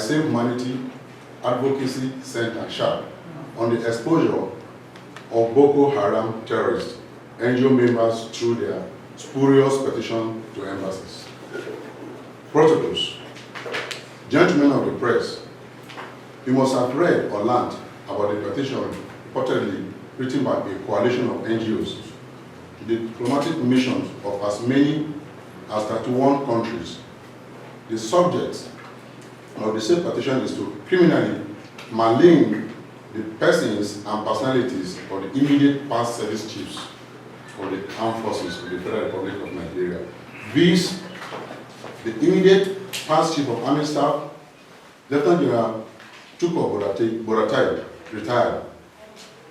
Save Humanity Advocacy Center, SHAD, on the exposure of Boko Haram terrorists, NGO members through their spurious petition to embassies. Protocols. Gentlemen of the press, you must have read or learned about the petition reportedly written by a coalition of NGOs to the diplomatic missions of as many as 31 countries. The subject of the same petition is to criminally malign the persons and personalities of the immediate past service chiefs of the armed forces of the Federal Republic of Nigeria. These, the immediate past chief of army staff, Lieutenant General Chuko Boratai, retired.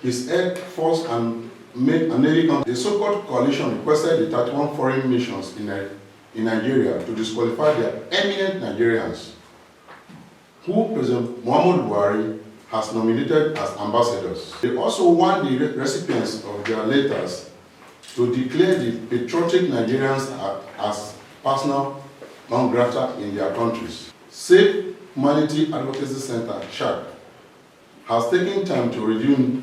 His Air Force and Navy country, the so-called coalition requested the 31 foreign missions in Nigeria to disqualify their eminent Nigerians, who President Muhammadu Buhari has nominated as ambassadors. They also want the recipients of their letters to declare the patriotic Nigerians as personal non grata in their countries. Save Humanity Advocacy Center, SHAD, has taken time to review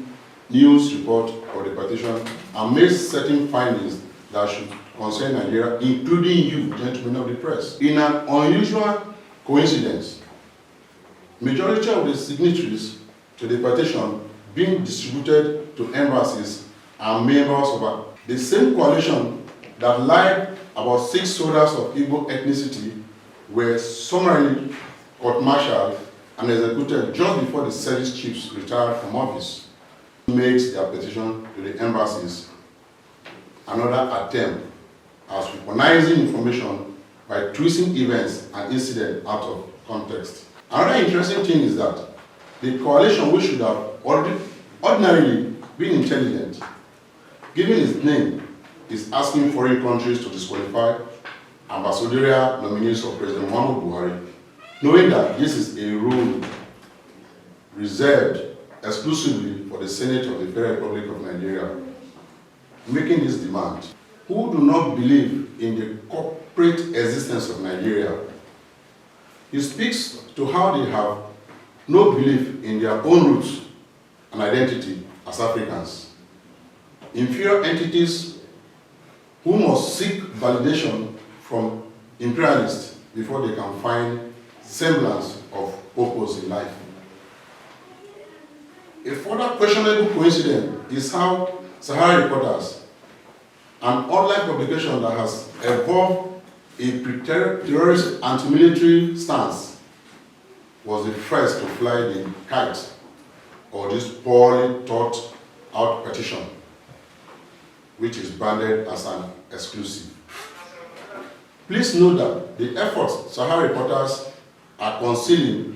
news report of the petition and made certain findings that should concern Nigeria, including you, gentlemen of the press. In an unusual coincidence, majority of the signatories to the petition being distributed to embassies are members of the same coalition that lied about 6 soldiers of Igbo ethnicity were summarily court-martialed and executed just before the service chiefs retired from office. Makes their petition to the embassies another attempt at weaponizing information by twisting events and incidents out of context. Another interesting thing is that the coalition, which should have ordinarily been intelligent, given its name, is asking foreign countries to disqualify ambassadorial nominees of President Muhammadu Buhari, knowing that this is a rule reserved exclusively for the Senate of the Federal Republic of Nigeria, making this demand. Who do not believe in the corporate existence of Nigeria? It speaks to how they have no belief in their own roots and identity as Africans. Inferior entities who must seek validation from imperialists before they can find semblance of purpose in life. A further questionable coincidence is how Sahara Reporters, an online publication that has evolved a pre-terrorist anti-military stance, was the first to fly the kite of this poorly thought out petition, which is branded as an exclusive. Please note that the efforts Sahara Reporters are concealing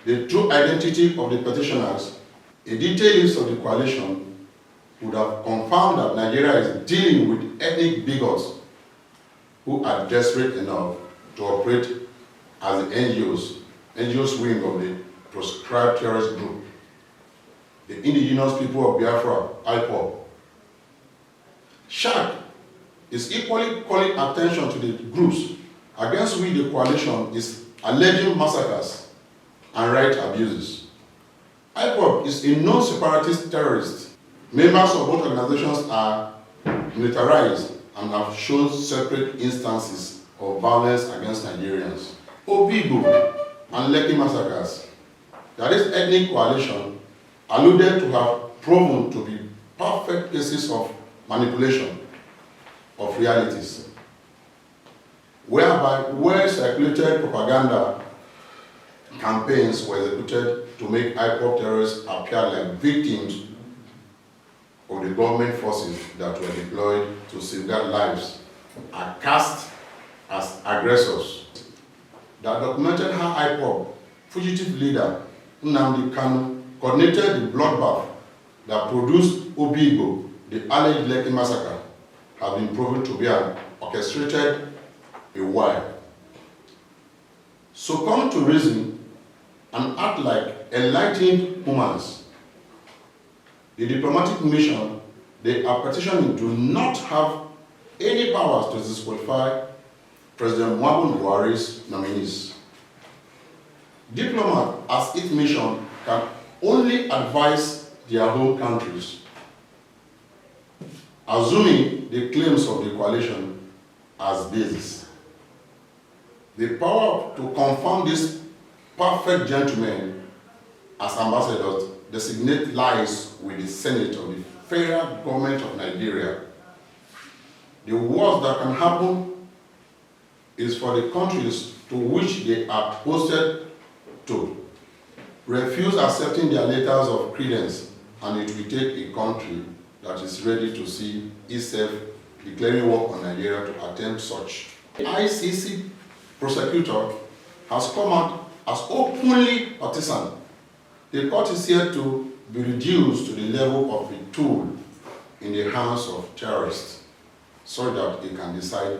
the true identity of the petitioners, a detailed list of the coalition would have confirmed that Nigeria is dealing with ethnic bigots who are desperate enough to operate as the NGOs wing of the proscribed terrorist group, the indigenous people of Biafra, IPOB. SHAD is equally calling attention to the groups against which the coalition is alleging massacres and right abuses. IPOB is a non-separatist terrorist. Members of both organizations are militarized and have shown separate instances of violence against Nigerians. Obigo and Lekki massacres, that is ethnic coalition, alluded to have proven to be perfect cases of manipulation of realities, whereby well-circulated propaganda campaigns were executed to make IPOB terrorists appear like victims of the government forces that were deployed to safeguard lives are cast as aggressors. That documented how IPOB fugitive leader Nnamdi Kanu coordinated the bloodbath that produced Obigo, the alleged Lekki massacre, have been proven to be an orchestrated a while. So come to reason and act like enlightened humans. The diplomatic mission they are petitioning do not have any powers to disqualify President Muhammadu Buhari's nominees. Diplomats, as its mission, can only advise their home countries, assuming the claims of the coalition as basis. The power to confirm these perfect gentlemen as ambassadors designate lies with the Senate of the federal government of Nigeria. The worst that can happen is for the countries to which they are posted to refuse accepting their letters of credence, and it will take a country that is ready to see itself declaring war on Nigeria to attempt such. The ICC prosecutor has come out as openly partisan. The court is here to be reduced to the level of a tool in the hands of terrorists, so that they can decide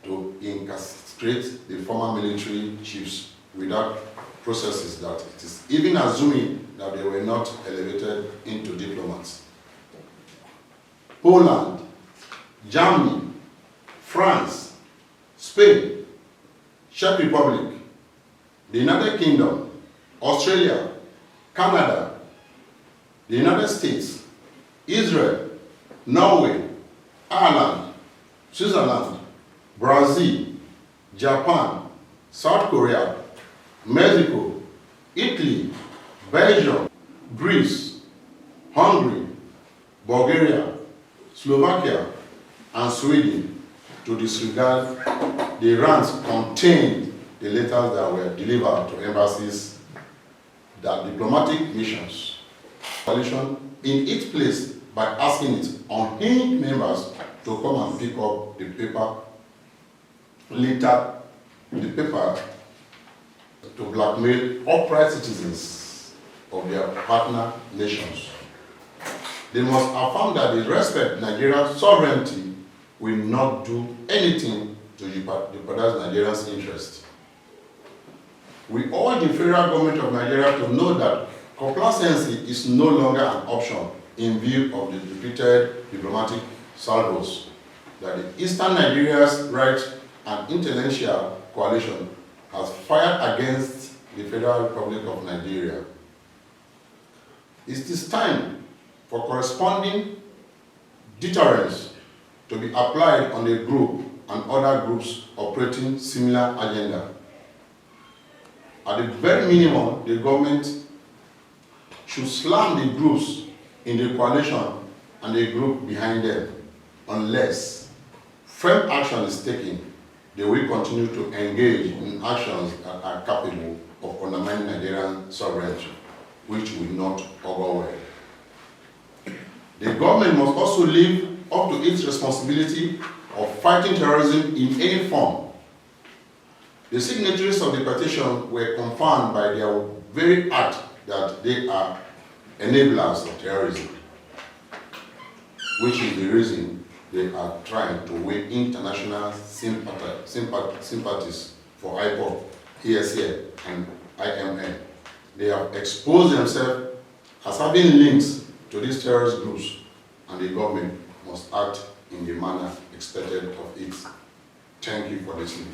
to incarcerate the former military chiefs without processes that it is even assuming that they were not elevated into diplomats. Poland, Germany, France, Spain, Czech Republic, the United Kingdom, Australia, Canada, the United States, Israel, Norway, Ireland, Switzerland, Brazil, Japan, South Korea, Mexico, Italy, Belgium, Greece, Hungary, Bulgaria, Slovakia, and Sweden to disregard the ranks contained the letters that were delivered to embassies, that diplomatic missions, coalition in its place by asking its unhinged members to come and pick up the paper, to blackmail upright citizens of their partner nations. They must affirm that they respect Nigeria's sovereignty, will not do anything to jeopardize Nigeria's interests. We urge the federal government of Nigeria to know that complacency is no longer an option in view of the repeated diplomatic salvos that the Eastern Nigeria's Right and Intellectual Coalition has fired against the Federal Republic of Nigeria. It is time for corresponding deterrence to be applied on the group and other groups operating similar agenda. At the very minimum, the government should slam the groups in the coalition and the group behind them. Unless firm action is taken, they will continue to engage in actions that are capable of undermining Nigerian sovereignty, which will not augur well. The government must also live up to its responsibility of fighting terrorism in any form. The signatories of the petition were confirmed by their very act that they are enablers of terrorism, which is the reason they are trying to win international sympathies for IPOB, ESA, and IMN. They have exposed themselves as having links to these terrorist groups, and the government must act in the manner expected of it. Thank you for listening.